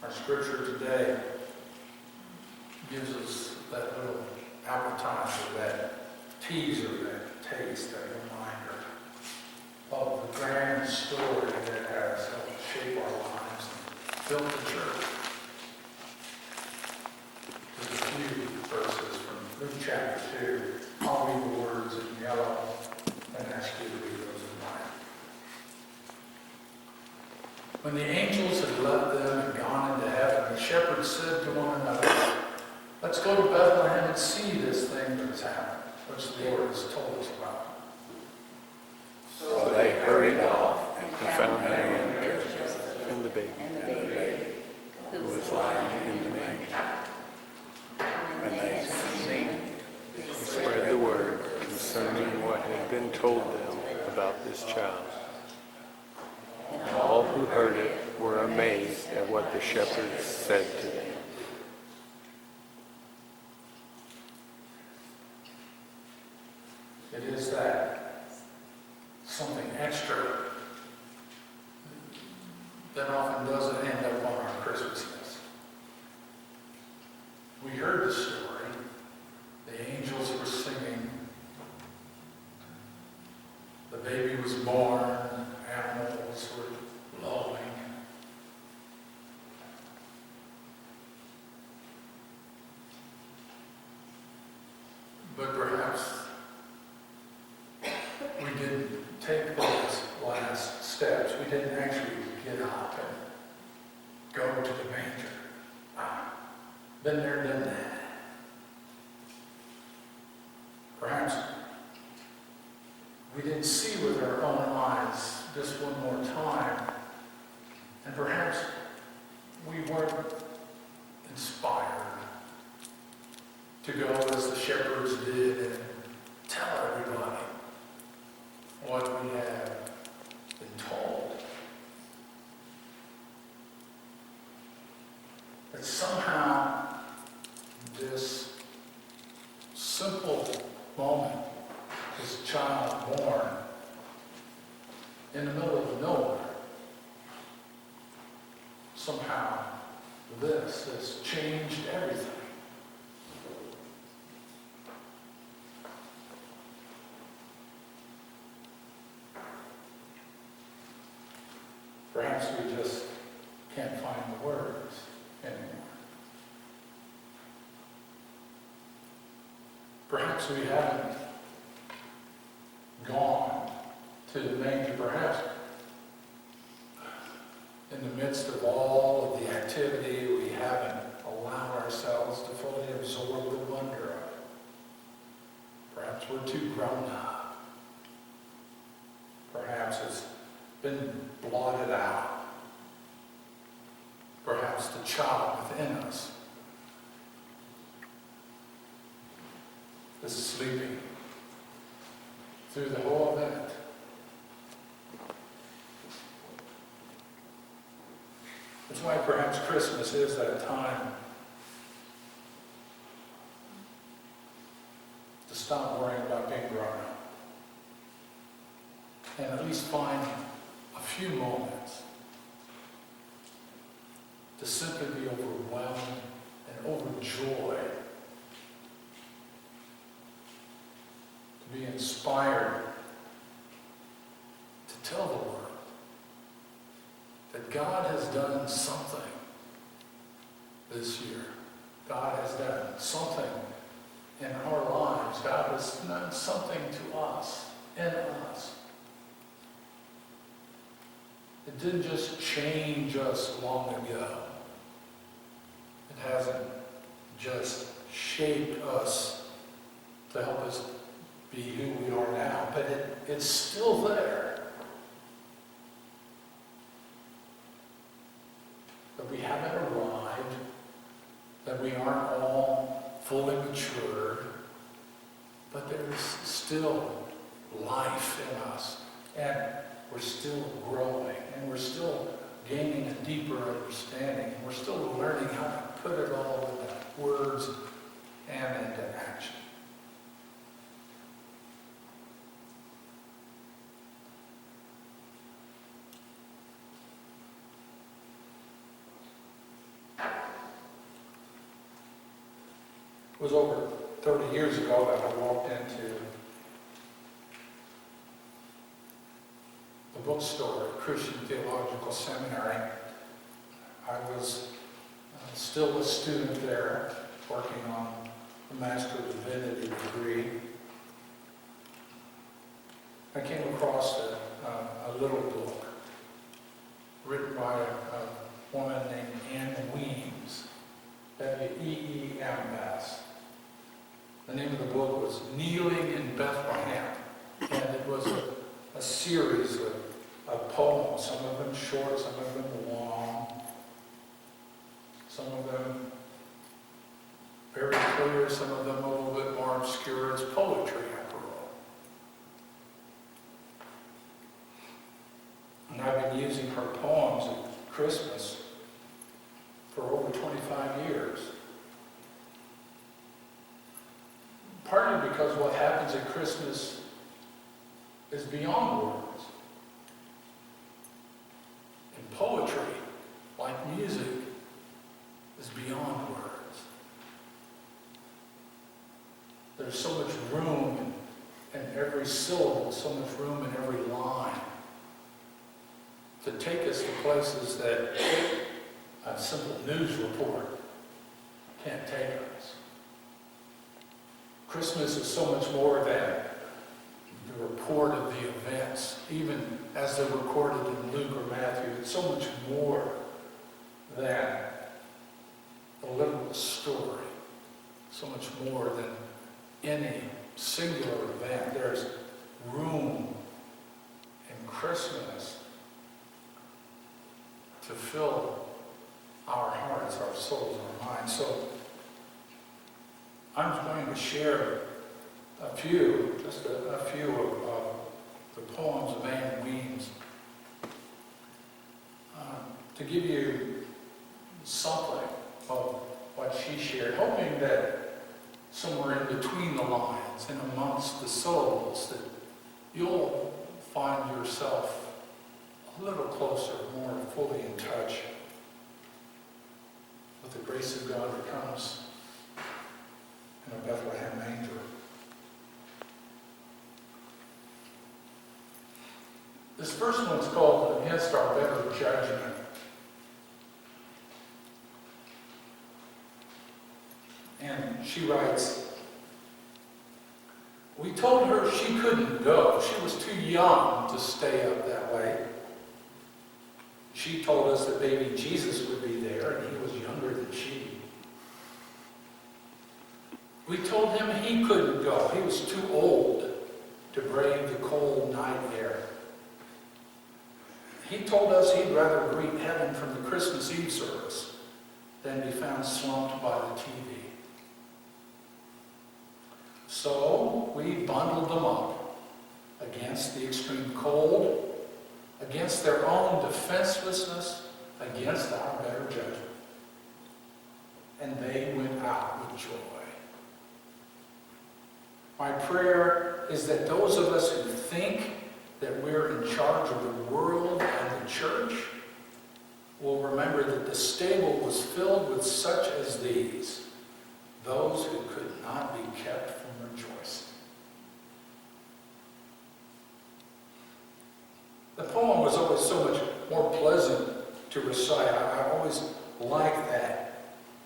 Our scripture today gives us that little appetizer, that teaser, that taste, that reminder of the grand story that has helped shape our lives and built the church. There's a few verses from Luke chapter 2. I'll read the words in yellow and ask you to read those in white. When the angels had left them and gone into heaven, the shepherds said to one another, "Let's go to Bethlehem and see this thing that has happened, which the Lord has told us about." So they hurried off and found Mary and Joseph and the baby, who was lying in the manger. And they spread the word concerning what had been told them about this child. And all who heard it were amazed at what the shepherds said to them. It is that something extra that often doesn't end up on our Christmas list. We heard the story. The angels were singing. The baby was born. Animals were lowing. But perhaps we didn't take those last steps. We didn't actually get up and go to the manger. Been there, done that. Perhaps we didn't see with our own eyes just one more time. And perhaps we weren't inspired to go as the shepherds did and tell everybody what we have been told. That somehow this simple moment, this child born in the middle of nowhere, somehow this has changed everything. Perhaps we just can't find the words anymore. Perhaps we haven't gone to the manger. Perhaps in the midst of all of the activity, we haven't allowed ourselves to fully absorb the wonder of it. Perhaps we're too grown up. Perhaps it's been blotted out. Perhaps the child within us is sleeping through the whole event. That's why perhaps Christmas is that time to stop worrying about being grown up and at least find a few moments to simply be overwhelmed and overjoyed, to be inspired to tell the world that God has done something this year. God has done something in our lives. God has done something to us, in us. It didn't just change us long ago. It hasn't just shaped us to help us be who we are now, but it's still there. That we haven't arrived, that we aren't all fully matured, but there's still life in us, and we're still growing, and we're still gaining a deeper understanding, and we're still learning how to put it all into words and into action. It was over 30 years ago that I walked into the bookstore at Christian Theological Seminary. I was still a student there, working on a Master of Divinity degree. I came across a little book written by a woman named Anne Weems, W-E-E-M-S. The name of the book was Kneeling in Bethlehem, and it was a series of poems, some of them short, some of them long, some of them very clear, some of them a little bit more obscure. It's poetry, after all. And I've been using her poems at Christmas for over 25 years. Partly because what happens at Christmas is beyond words. And poetry, like music, is beyond words. There's so much room in every syllable, so much room in every line to take us to places that a simple news report can't take us. Christmas is so much more than the report of the events, even as they're recorded in Luke or Matthew. It's so much more than a literal story, so much more than any singular event. There's room in Christmas to fill our hearts, our souls, our minds. So I'm going to share just a few of the poems of Anne Weems to give you something of what she shared, hoping that somewhere in between the lines and amongst the syllables that you'll find yourself a little closer, more fully in touch with the grace of God that comes in a Bethlehem manger. This first one's called Against Our Better Judgment. And she writes, "We told her she couldn't go. She was too young to stay up that way. She told us that baby Jesus would be there, and he was younger than she. We told him he couldn't go. He was too old to brave the cold night air. He told us he'd rather greet heaven from the Christmas Eve service than be found slumped by the TV. So we bundled them up against the extreme cold, against their own defenselessness, against our better judgment. And they went out with joy. My prayer is that those of us who think that we're in charge of the world and the church will remember that the stable was filled with such as these, those who could not be kept from rejoicing." The poem was always so much more pleasant to recite. I always liked that.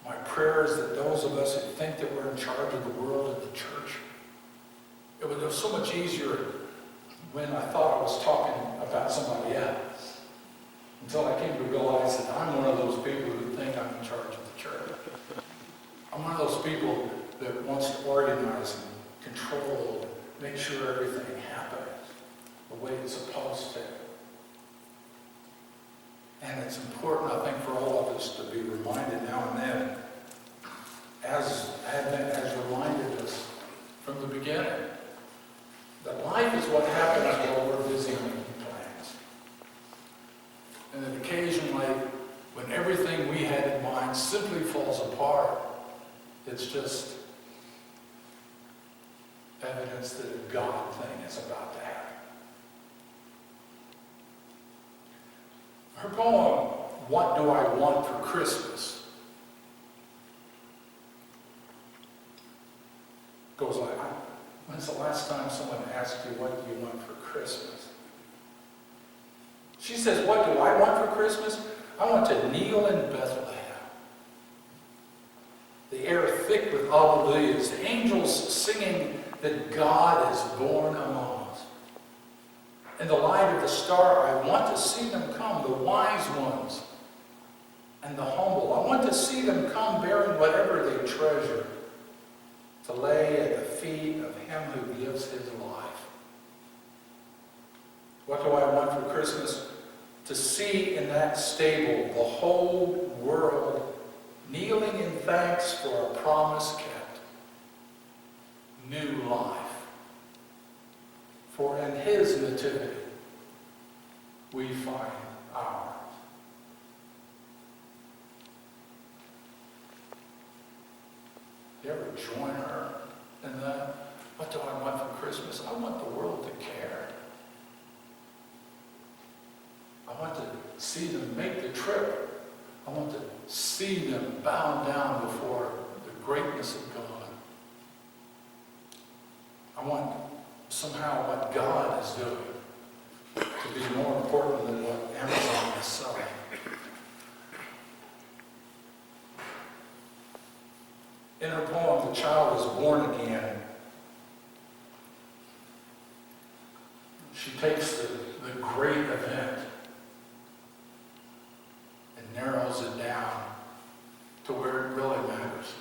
My prayer is that those of us who think that we're in charge of the world and the church, it was so much easier when I thought I was talking about somebody else, until I came to realize that I'm one of those people who think I'm in charge of the church. I'm one of those people that wants to organize and control and make sure everything happens the way it's supposed to. And it's important, I think, for all of us to be reminded now and then, as Advent has reminded us from the beginning, that life is what happens while we're busy making plans. And that occasionally, when everything we had in mind simply falls apart, it's just evidence that a God thing is about to happen. Her poem, What Do I Want for Christmas? goes like, when's the last time someone asked you what do you want for Christmas? She says, what do I want for Christmas? I want to kneel in Bethlehem. The air thick with alleluias, the angels singing that God is born among us. In the light of the star, I want to see them come, the wise ones and the humble. I want to see them come bearing whatever they treasure, to lay at the feet of him who gives his life. What do I want for Christmas? To see in that stable the whole world kneeling in thanks for a promise kept, new life. For in his nativity we find ours. You ever join her in that? What do I want for Christmas? I want the world to care. I want to see them make the trip. I want to see them bow down before the greatness of God. I want somehow what God is doing to be more important than what Amazon is selling. In her poem, The Child is Born Again, she takes the great event and narrows it down to where it really matters.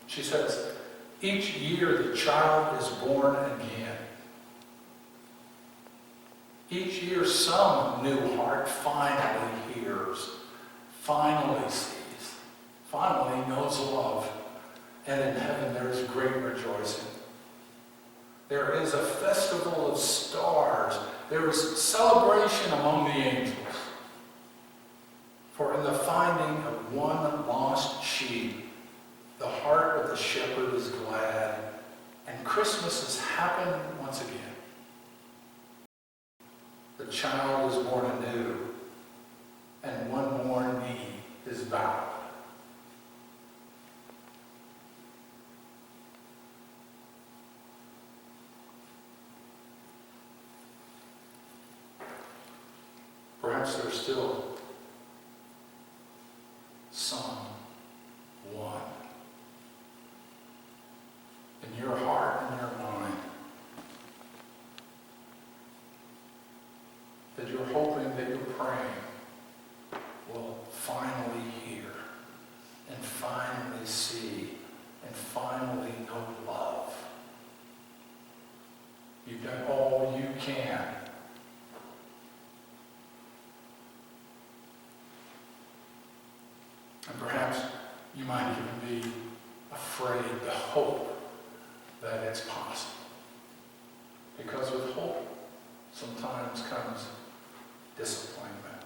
She says, each year the child is born again. Each year some new heart finally hears, finally sees, finally knows love. And in heaven there is great rejoicing. There is a festival of stars. There is celebration among the angels. For in the finding of one lost sheep, the heart of the shepherd is glad, and Christmas has happened once again. The child is born anew, and one more knee is bowed. Perhaps there's still someone in your heart and your mind that you're hoping, that you're praying will finally hear and finally see and finally know love. You've done all you can. And perhaps you might even be afraid to hope that it's possible. Because with hope sometimes comes disappointment.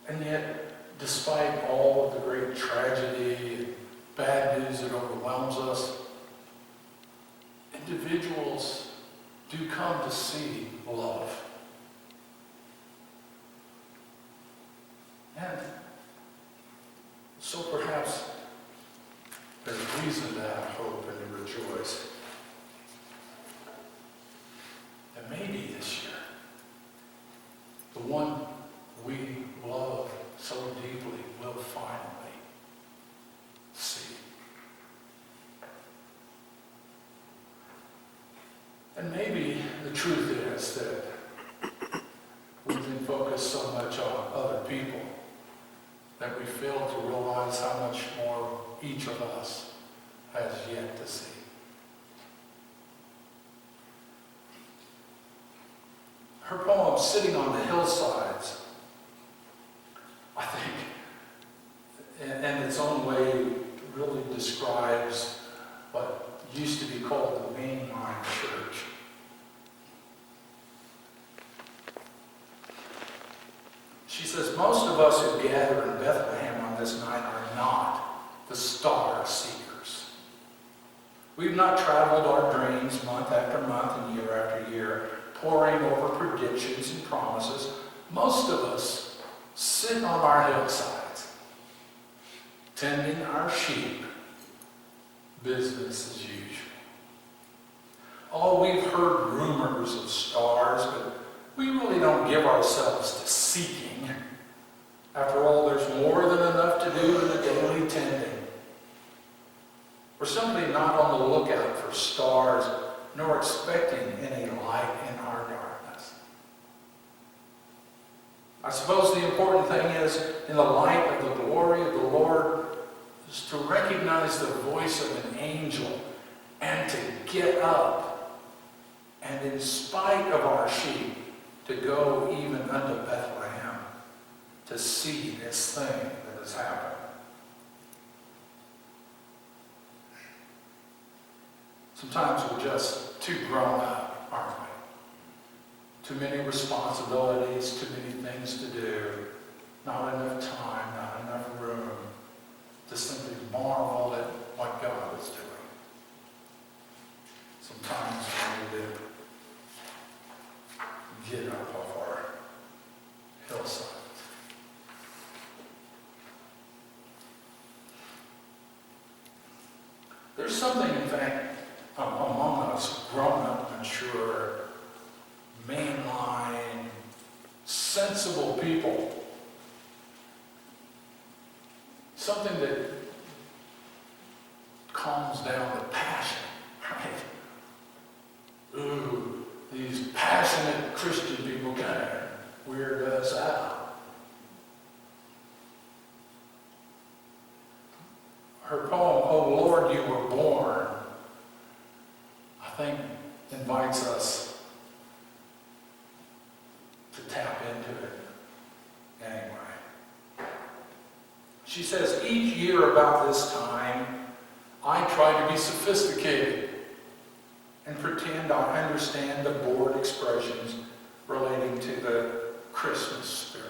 And yet, despite all of the great tragedy and bad news that overwhelms us, individuals do come to see love. And so perhaps there's reason to have hope and to rejoice. And maybe this year, the one we love so deeply will finally see. And maybe the truth is that we've been focused so much on other people that we fail to realize how much more each of us has yet to see. Her poem, Sitting on the Hillsides, I think, in its own way, really describes what used to be called the mainline church. She says, most of us who gather in Bethlehem on this night are not the star seekers. We've not traveled our dreams month after month and year after year, poring over predictions and promises. Most of us sit on our hillsides, tending our sheep, business as usual. Oh, we've heard rumors of stars, but we really don't give ourselves to seeking. After all, there's more than enough to do in the daily tending. We're simply not on the lookout for stars, nor expecting any light in our darkness. I suppose the important thing is, in the light of the glory of the Lord, is to recognize the voice of an angel and to get up, and in spite of our sheep, to go even unto Bethlehem to see this thing that has happened. Sometimes we're just too grown up, aren't we? Too many responsibilities, too many things to do, not enough time, not enough room to simply marvel at what God is doing. Sometimes we need to get up off our hillside. There's something, in fact, among us, grown-up, mature, mainline, sensible people. Something that calms down the passion, right? Ooh, these passionate Christian people kind of weird us out. Her poem, "Oh Lord, You Were Born," I think invites us to tap into it anyway. She says, "Each year about this time, I try to be sophisticated and pretend I understand the bored expressions relating to the Christmas spirit.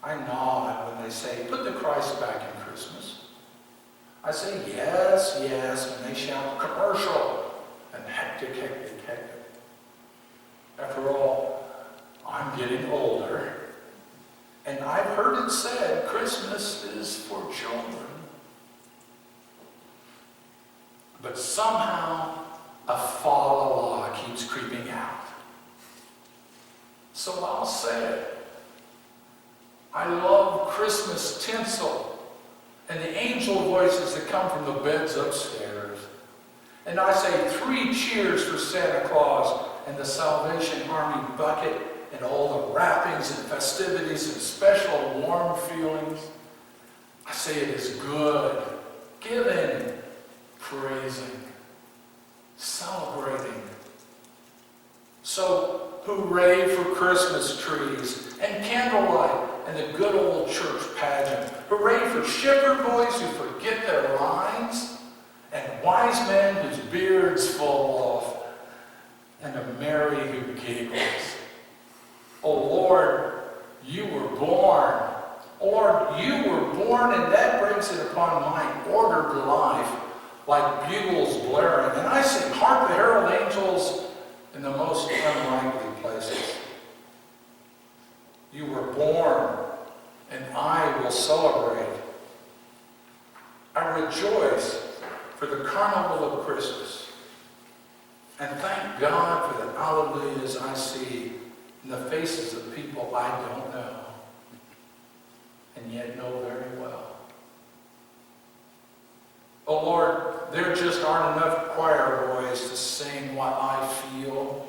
I nod when they say, 'Put the Christ back in Christmas.' I say, 'Yes, yes,' when they shout, 'Commercial,' and hectic, hectic, hectic. After all, I'm getting older, and I've heard it said Christmas is for children. But somehow a fa-la-la keeps creeping out. So I'll say it. I love Christmas tinsel and the angel voices that come from the beds upstairs. And I say 3 cheers for Santa Claus and the Salvation Army bucket and all the wrappings and festivities and special warm feelings. I say it is good, giving, praising, celebrating. So hooray for Christmas trees and candlelight and the good old church pageant. Hooray for shepherd boys who forget their lines and wise men whose beards fall off and a Mary who giggles. Oh Lord, You were born. Lord, You were born, and that brings it upon my ordered life like bugles blaring. And I sing, hark the herald angels in the most unlikely places. You were born, and I will celebrate. I rejoice for the carnival of Christmas, and thank God for the hallelujahs I see in the faces of people I don't know, and yet know very well. Oh Lord, there just aren't enough choir boys to sing what I feel.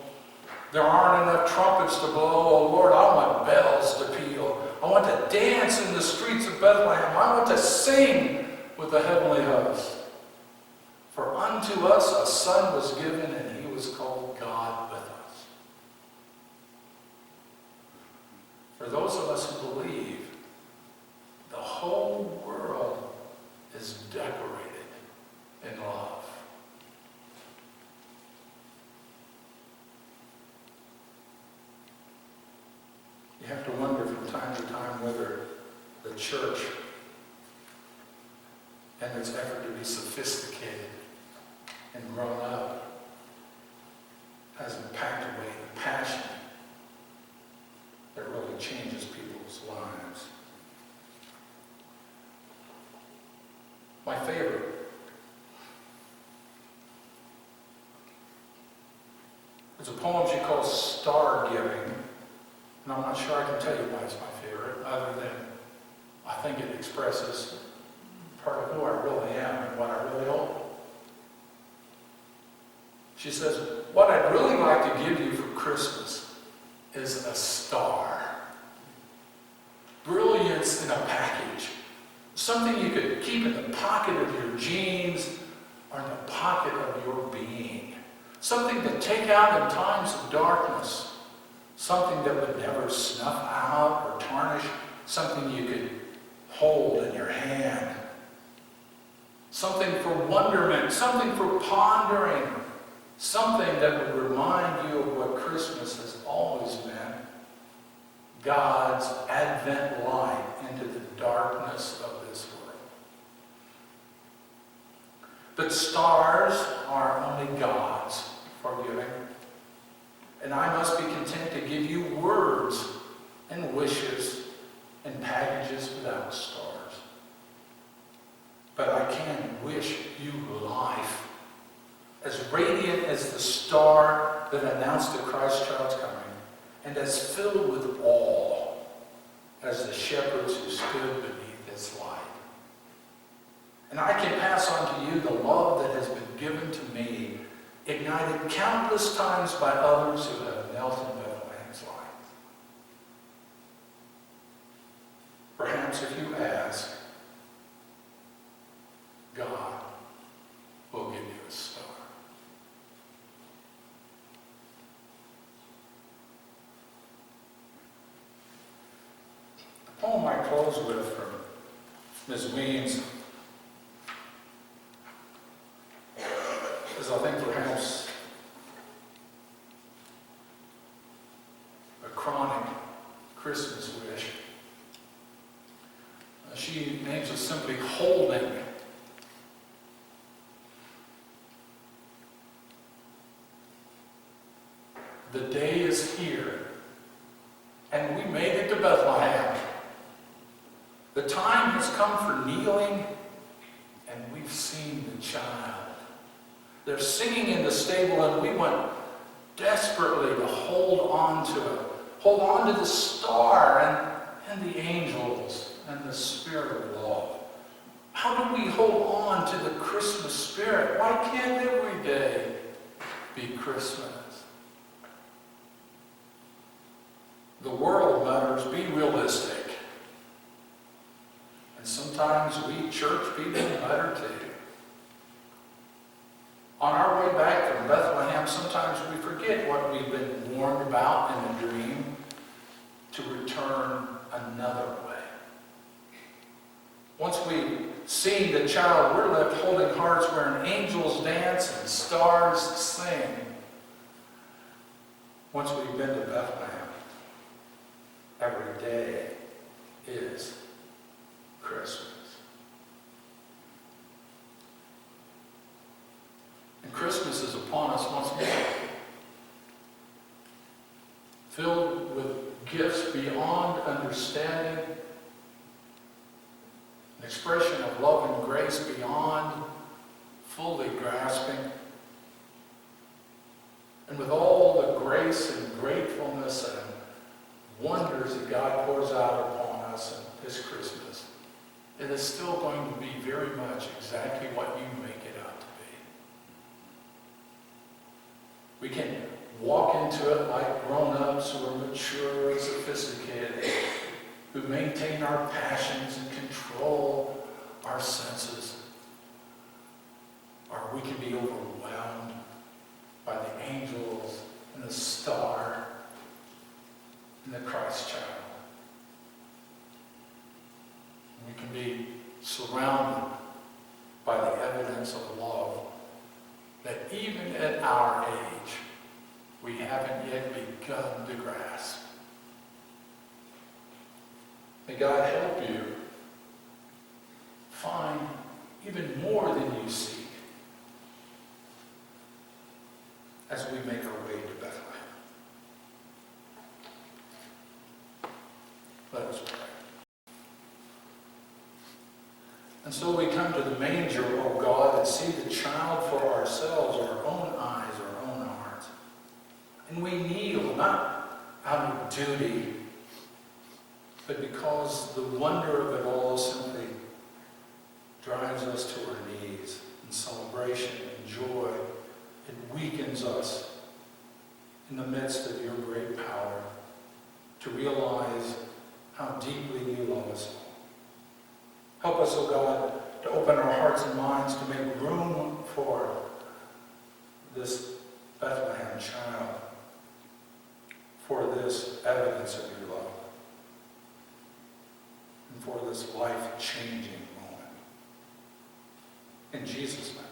There aren't enough trumpets to blow. Oh Lord, I want bells to peal. I want to dance in the streets of Bethlehem. I want to sing with the heavenly host. For unto us a son was given, and he was called God with us. For those of us who believe, the whole world is decorated in love. You have to wonder from time to time whether the church, in its effort to be sophisticated and grown up, has packed away the passion that really changes people's lives. My favorite There's a poem she calls Star Giving, and I'm not sure I can tell you why it's my favorite, other than I think it expresses part of who I really am and what I really hope. She says, what I'd really like to give you for Christmas is a star. Brilliance in a package. Something you could keep in the pocket of your jeans or in the pocket of your being. Something to take out in times of darkness. Something that would never snuff out or tarnish. Something you could hold in your hand. Something for wonderment. Something for pondering. Something that would remind you of what Christmas has always meant. God's advent light into the darkness of this world. But stars are only God's for giving. And I must be content to give you words and wishes and packages without stars. But I can wish you life, as radiant as the star that announced the Christ child's coming, and as filled with awe as the shepherds who stood beneath its light. And I can pass on to you the love that has been given to me, ignited countless times by others who have knelt in Bethlehem's light. Perhaps if you ask, God will give you a star. The poem I close with from Ms. Weems is, I think, perhaps a chronic Christmas wish. She names it simply holding. The day is here, and we made it to Bethlehem. The time has come for kneeling, and we've seen the child. They're singing in the stable, and we want desperately to hold on to it. Hold on to the star and the angels and the spirit of love. How do we hold on to the Christmas spirit? Why can't every day be Christmas? The world matters. Be realistic. And sometimes we church people matter too. On our way back from Bethlehem, sometimes we forget what we've been warned about in a dream to return another way. Once we've seen the child, we're left holding hearts where angels dance and stars sing. Once we've been to Bethlehem, every day is Christmas. And Christmas is upon us once more, filled with gifts beyond understanding, an expression of love and grace beyond fully grasping, and with all the grace and gratefulness and wonders that God pours out upon us in this Christmas, it is still going to be very much exactly what you make it out to be. We can walk into it like grown-ups who are mature and sophisticated, who maintain our passions and control our senses. Or we can be overwhelmed by the angels and the star and the Christ child. We can be surrounded by the evidence of love that even at our age, we haven't yet begun to grasp. May God help you find even more than you seek as we make our way to Bethlehem. Let us pray. And so we come to the manger, O God, and see the child for ourselves, our own eyes, our own hearts. duty, but because the wonder of it all simply drives us to our knees in celebration and joy. It weakens us in the midst of your great power to realize how deeply you love us all. Help us, O God, to open our hearts and minds to make room for this Bethlehem child, for this evidence of your love, and for this life-changing moment. In Jesus' name.